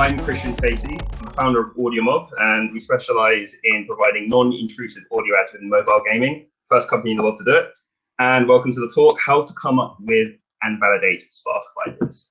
I'm Facey. I'm the founder of AudioMob, and we specialize in providing non-intrusive audio ads within mobile gaming. First company in the world to do it. And welcome to the talk, how to come up with and validate startup ideas.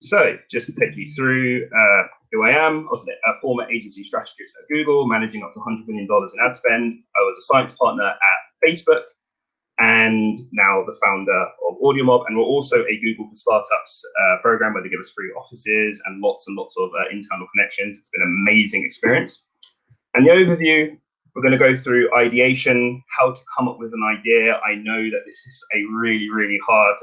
So just to take you through who I am, I was a former agency strategist at Google, managing up to $100 million in ad spend. I was a science partner at Facebook, and now the founder of AudioMob, and we're also a Google for Startups program where they give us free offices and lots of internal connections. It's been an amazing experience. And the overview, we're going to go through ideation, how to come up with an idea. I know that this is a really hard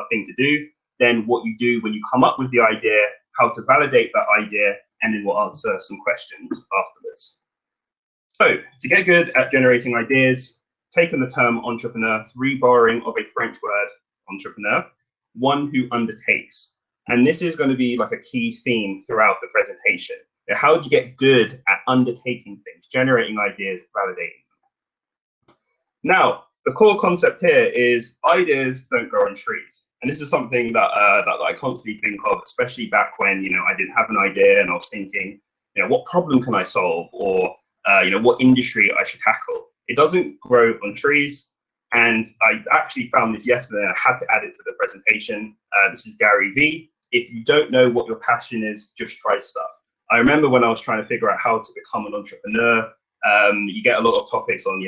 thing to do. Then what you do when you come up with the idea, how to validate that idea, and then we'll answer some questions afterwards. So to get good at generating ideas, taking the term entrepreneur, reborrowing of a French word, entrepreneur, one who undertakes. And this is going to be like a key theme throughout the presentation. How do you get good at undertaking things, generating ideas, validating them? Now, the core concept here is ideas don't grow on trees. And this is something that I constantly think of, especially back when, I didn't have an idea and I was thinking, what problem can I solve, or, what industry I should tackle. It doesn't grow on trees. And I actually found this yesterday and I had to add it to the presentation. This is Gary V. If you don't know what your passion is, just try stuff. I remember when I was trying to figure out how to become an entrepreneur, you get a lot of topics on,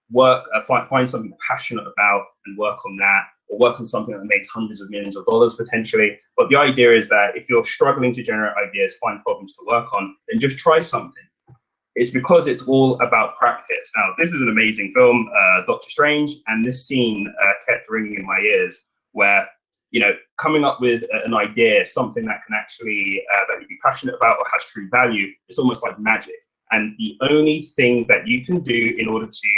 work, find something you're passionate about and work on that, or work on something that makes hundreds of millions of dollars potentially. But the idea is that if you're struggling to generate ideas, find problems to work on, then just try something. It's because it's all about practice. Now, this is an amazing film, Doctor Strange, and this scene kept ringing in my ears where, coming up with an idea, something that can actually, that you'd be passionate about or has true value, it's almost like magic. And the only thing that you can do in order to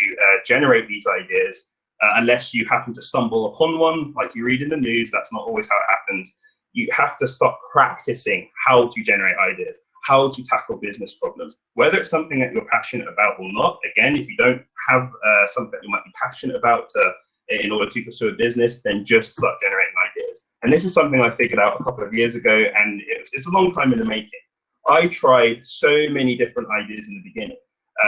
generate these ideas, unless you happen to stumble upon one, like you read in the news, that's not always how it happens. You have to start practicing how to generate ideas, how to tackle business problems, whether it's something that you're passionate about or not. Again, if you don't have something that you might be passionate about in order to pursue a business, then just start generating ideas. And this is something I figured out a couple of years ago, and it's a long time in the making. I tried so many different ideas in the beginning.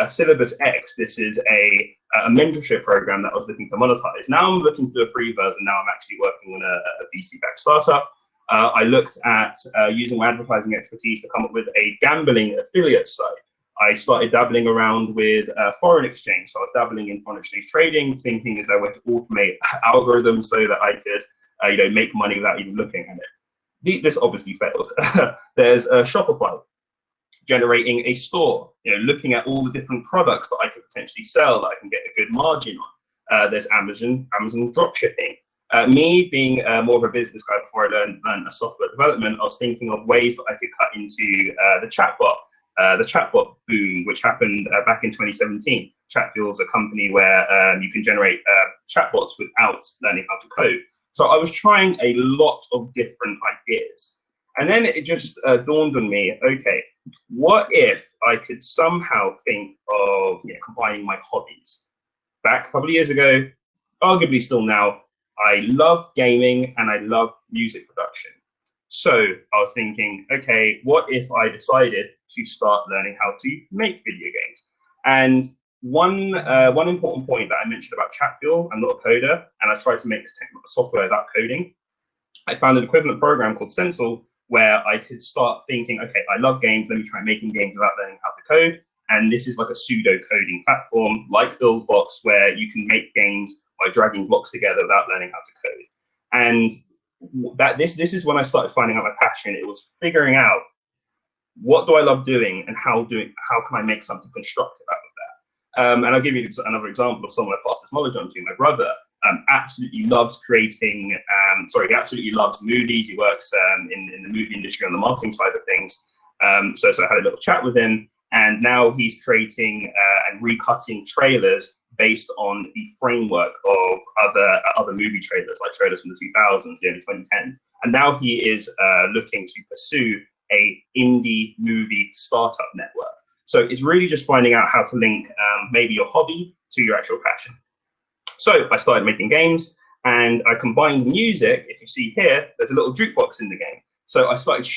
Syllabus X, this is a mentorship program that I was looking to monetize. Now I'm looking to do a free version. Now I'm actually working on a VC-backed startup. I looked at using my advertising expertise to come up with a gambling affiliate site. I started dabbling around with foreign exchange. So I was dabbling in foreign exchange trading, thinking is there a way to automate algorithms so that I could make money without even looking at it. This obviously failed. There's Shopify, generating a store, looking at all the different products that I could potentially sell that I can get a good margin on. There's Amazon drop shipping. Me being more of a business guy before I learned software development, I was thinking of ways that I could cut into the chatbot boom, which happened back in 2017. Chatfield's a company where you can generate chatbots without learning how to code. So I was trying a lot of different ideas. And then it just dawned on me, okay, what if I could somehow think of combining my hobbies? Back a couple of years ago, arguably still now, I love gaming and I love music production. So I was thinking, okay, what if I decided to start learning how to make video games? And one important point that I mentioned about Chatfield, I'm not a coder, and I tried to make software without coding. I found an equivalent program called Stencil where I could start thinking, okay, I love games, let me try making games without learning how to code. And this is like a pseudo coding platform like Buildbox where you can make games by dragging blocks together without learning how to code. And this is when I started finding out my passion. It was figuring out what do I love doing and how can I make something constructive out of that. And I'll give you another example of someone I passed this knowledge on to. My brother absolutely loves creating, he absolutely loves movies. He works in the movie industry on the marketing side of things. So I had a little chat with him, and now he's creating and recutting trailers based on the framework of other movie trailers, like trailers from the 2000s, the early 2010s. And now he is looking to pursue a indie movie startup network. So it's really just finding out how to link maybe your hobby to your actual passion. So I started making games and I combined music. If you see here, there's a little jukebox in the game. So I started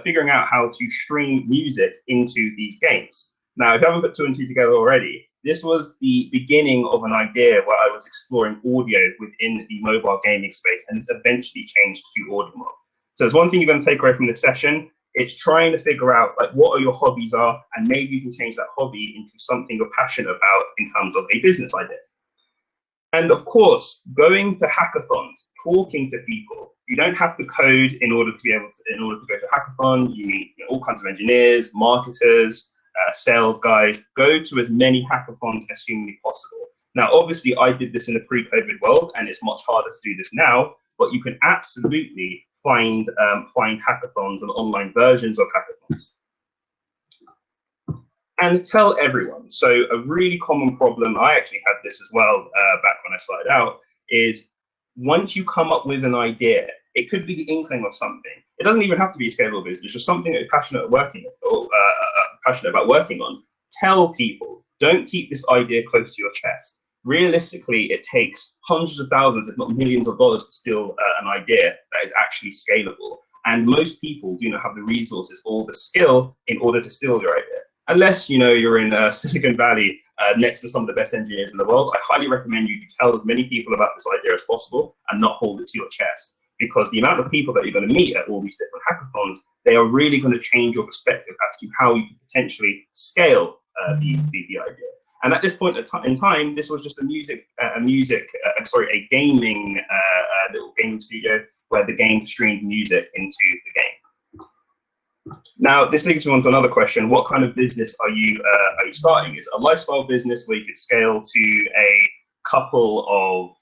figuring out how to stream music into these games. Now, if you haven't put two and two together already, this was the beginning of an idea where I was exploring audio within the mobile gaming space, and it's eventually changed to AudioMob. So there's one thing you're going to take away from this session. It's trying to figure out like what your hobbies are, and maybe you can change that hobby into something you're passionate about in terms of a business idea. And of course, going to hackathons, talking to people. You don't have to code in order to be able to, in order to go to a hackathon. You meet all kinds of engineers, marketers, sales guys. Go to as many hackathons as humanly possible. Now, obviously, I did this in the pre-COVID world, and it's much harder to do this now. But you can absolutely find hackathons and online versions of hackathons. And tell everyone. So a really common problem, I actually had this as well back when I started out, is once you come up with an idea, it could be the inkling of something. It doesn't even have to be a scalable business, just something that you're passionate about working on. Tell people, don't keep this idea close to your chest. Realistically, it takes hundreds of thousands, if not millions of dollars to steal an idea that is actually scalable. And most people do not have the resources or the skill in order to steal your idea. Unless you're in Silicon Valley next to some of the best engineers in the world, I highly recommend you to tell as many people about this idea as possible and not hold it to your chest. Because the amount of people that you're going to meet at all these different hackathons, they are really going to change your perspective as to how you can potentially scale the idea. And at this point in time, this was just a gaming little gaming studio where the game streamed music into the game. Now, this leads me on to another question: what kind of business are you starting? Is it a lifestyle business where you could scale to a couple of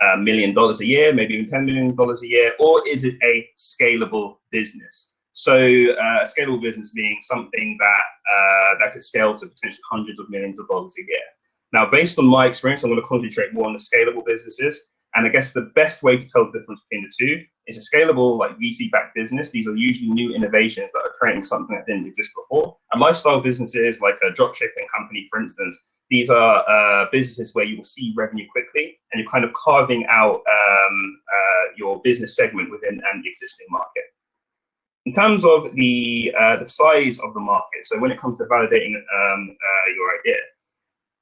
$1 million a year, maybe even $10 million a year, or is it a scalable business? So a scalable business being something that could scale to potentially hundreds of millions of dollars a year. Now, based on my experience, I'm going to concentrate more on the scalable businesses. And I guess the best way to tell the difference between the two is a scalable, like VC-backed business. These are usually new innovations that are creating something that didn't exist before. And lifestyle businesses, like a dropshipping company, for instance, these are businesses where you will see revenue quickly, and you're kind of carving out your business segment within an existing market. In terms of the size of the market, so when it comes to validating your idea,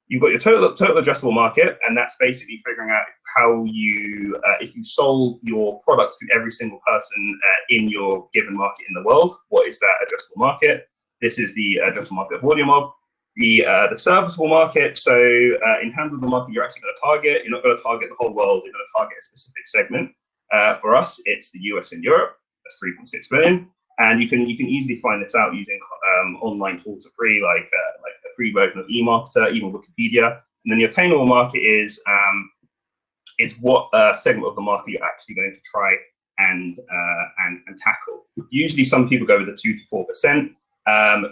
you've got your total addressable market, and that's basically figuring out how you, if you sold your products to every single person in your given market in the world, what is that addressable market? This is the addressable market of AudioMob. The serviceable market, so in terms of the market you're actually going to target, you're not going to target the whole world, you're going to target a specific segment. For us, it's the US and Europe. That's 3.6 billion, and you can easily find this out using online tools for free, like a free version of eMarketer, even Wikipedia. And then the attainable market is what segment of the market you're actually going to try and tackle. Usually, some people go with the 2 to 4%.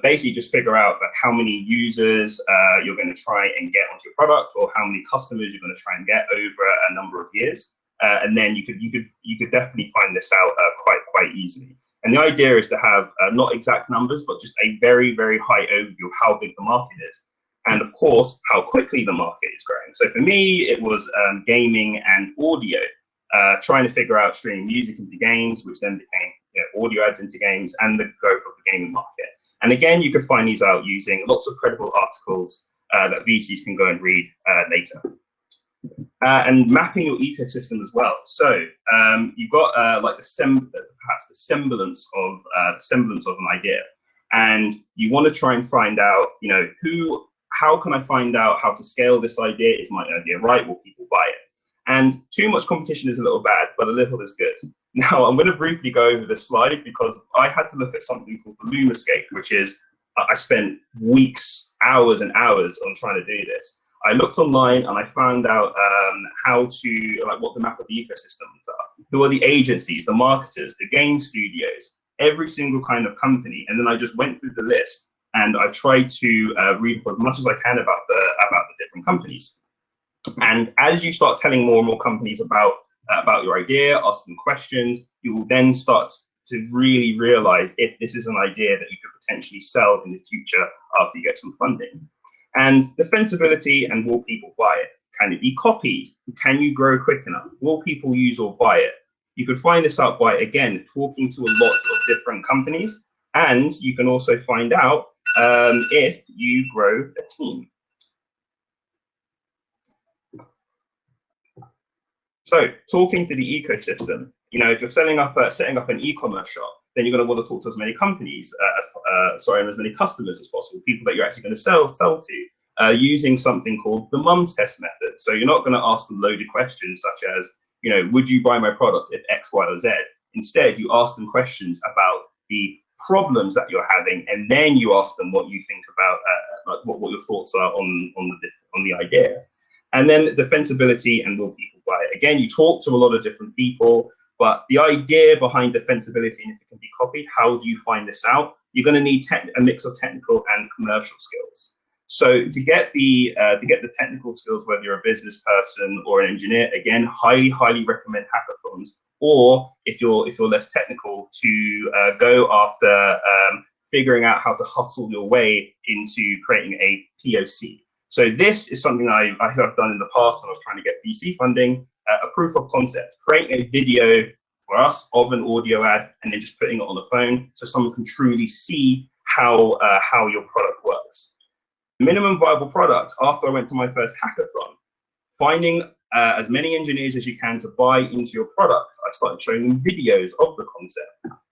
Basically, just figure out like how many users you're going to try and get onto your product, or how many customers you're going to try and get over a number of years. And then you could definitely find this out quite easily. And the idea is to have not exact numbers, but just a very, very high overview of how big the market is, and of course how quickly the market is growing. So for me, it was gaming and audio, trying to figure out streaming music into games, which then became audio ads into games, and the growth of the gaming market. And again, you could find these out using lots of credible articles that VCs can go and read later. And mapping your ecosystem as well. So you've got like perhaps the semblance of an idea, and you want to try and find out, how can I find out how to scale this idea? Is my idea right? Will people buy it? And too much competition is a little bad, but a little is good. Now, I'm going to briefly go over this slide because I had to look at something called the Loom Escape, which is, I spent weeks, hours and hours on trying to do this. I looked online and I found out what the map of the ecosystems are. Who are the agencies, the marketers, the game studios, every single kind of company. And then I just went through the list and I tried to read as much as I can about the different companies. And as you start telling more and more companies about your idea, asking questions, you will then start to really realize if this is an idea that you could potentially sell in the future after you get some funding. And defensibility, and will people buy it? Can it be copied? Can you grow quick enough? Will people use or buy it? You could find this out by, again, talking to a lot of different companies, and you can also find out if you grow a team. So talking to the ecosystem, you know, if you're setting up an e-commerce shop, then you're going to want to talk to as many companies, and as many customers as possible, people that you're actually going to sell to, using something called the mums test method. So you're not going to ask them loaded questions such as, you know, would you buy my product if X, Y, or Z? Instead, you ask them questions about the problems that you're having, and then you ask them what you think about, like what your thoughts are on the idea. And then defensibility and will people buy it? Again, you talk to a lot of different people, but the idea behind defensibility, and if it can be copied, how do you find this out? You're going to need a mix of technical and commercial skills. So to get the technical skills, whether you're a business person or an engineer, again, highly recommend hackathons. Or if you're less technical, to go after figuring out how to hustle your way into creating a POC. So this is something I have done in the past when I was trying to get VC funding, a proof of concept, creating a video for us of an audio ad and then just putting it on the phone so someone can truly see how your product works. Minimum viable product, after I went to my first hackathon, finding as many engineers as you can to buy into your product, I started showing them videos of the concept.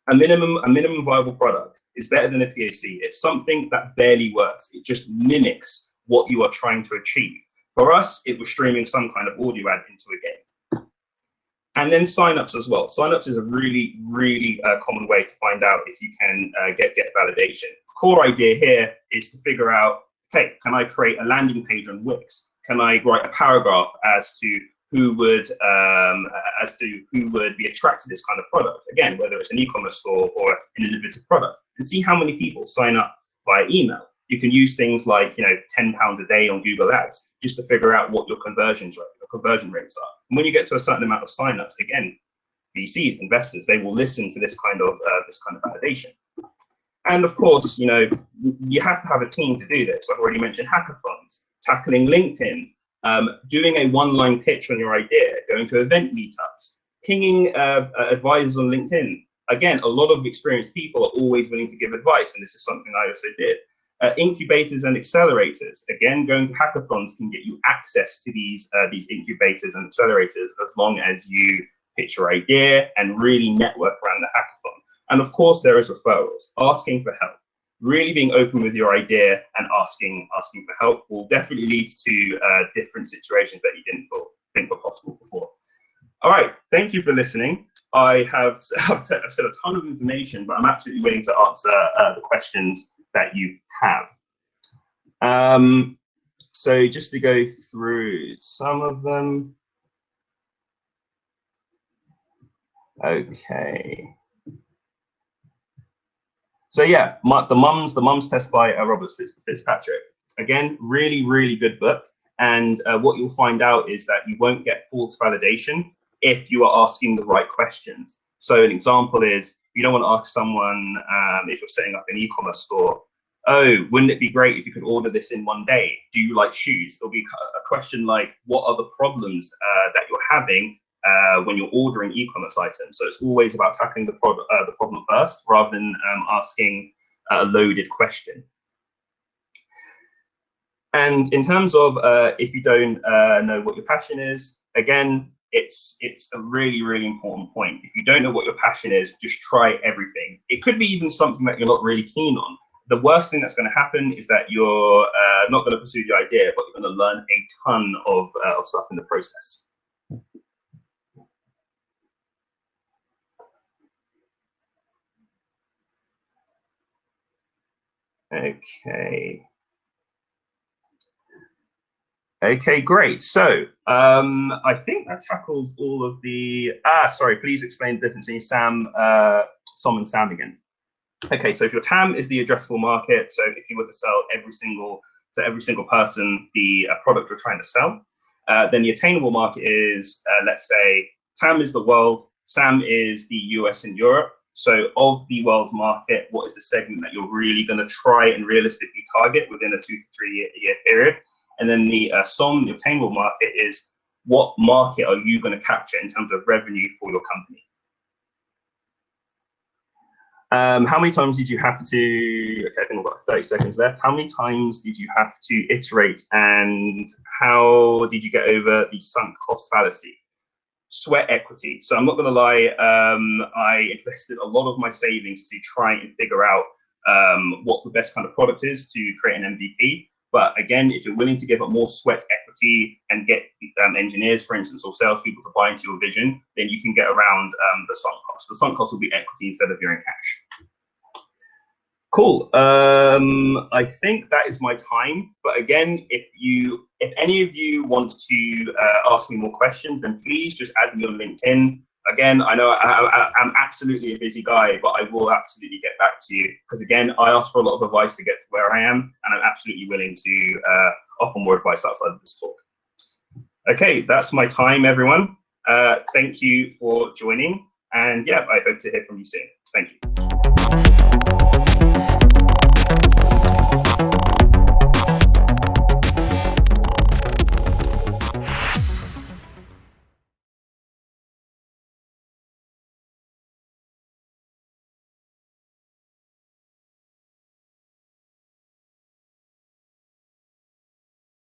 A minimum viable product is better than a POC. It's something that barely works. It just mimics what you are trying to achieve. For us, it was streaming some kind of audio ad into a game. And then signups as well. Signups is a really common way to find out if you can get validation. Core idea here is to figure out, okay, can I create a landing page on Wix? Can I write a paragraph as to who would be attracted to this kind of product? Again, whether it's an e-commerce store or an innovative product, and see how many people sign up via email. You can use things like, you know, £10 a day on Google Ads just to figure out what your conversion rates are. And when you get to a certain amount of signups, again, VCs, investors, they will listen to this kind of validation. And of course, you know, you have to have a team to do this. I've already mentioned hackathons, tackling LinkedIn, doing a one-line pitch on your idea, going to event meetups, pinging advisors on LinkedIn. Again, a lot of experienced people are always willing to give advice, and this is something I also did. Incubators and accelerators. Again, going to hackathons can get you access to these incubators and accelerators as long as you pitch your idea and really network around the hackathon. And of course, there is referrals, asking for help. Really being open with your idea and asking for help will definitely lead to different situations that you didn't think were possible before. All right, thank you for listening. I've said a ton of information, but I'm absolutely willing to answer the questions that you have. So just to go through some of them. Okay. So yeah, the mums test by Robert Fitzpatrick. Again, really good book. And what you'll find out is that you won't get false validation if you are asking the right questions. So an example is, you don't want to ask someone, if you're setting up an e-commerce store, oh, wouldn't it be great if you could order this in one day? Do you like shoes? It'll be a question like, what are the problems that you're having when you're ordering e-commerce items? So it's always about tackling the problem first, rather than asking a loaded question. And in terms of if you don't know what your passion is, again, it's a really important point. If you don't know what your passion is, just try everything. It could be even something that you're not really keen on. The worst thing that's going to happen is that you're not going to pursue the idea, but you're going to learn a ton of stuff in the process. Okay, great. So I think that tackles all of the, sorry, please explain the difference between SOM and SAM again. Okay, so if your TAM is the addressable market, so if you were to sell to every single person the product you're trying to sell, then the attainable market is, let's say, TAM is the world, SAM is the US and Europe. So of the world's market, what is the segment that you're really going to try and realistically target within a 2 to 3 year period? And then the SOM, the attainable market, is what market are you going to capture in terms of revenue for your company? How many times did you have to, okay, I think we've got 30 seconds left. How many times did you have to iterate, and how did you get over the sunk cost fallacy? Sweat equity. So I'm not going to lie, I invested a lot of my savings to try and figure out what the best kind of product is to create an MVP. But again, if you're willing to give up more sweat equity and get engineers, for instance, or salespeople to buy into your vision, then you can get around the sunk cost. The sunk cost will be equity instead of your own cash. Cool. I think that is my time. But again, if any of you want to ask me more questions, then please just add me on LinkedIn. Again, I know I'm absolutely a busy guy, but I will absolutely get back to you, because again, I asked for a lot of advice to get to where I am, and I'm absolutely willing to offer more advice outside of this talk. Okay, that's my time, everyone. Thank you for joining, and yeah, I hope to hear from you soon. Thank you.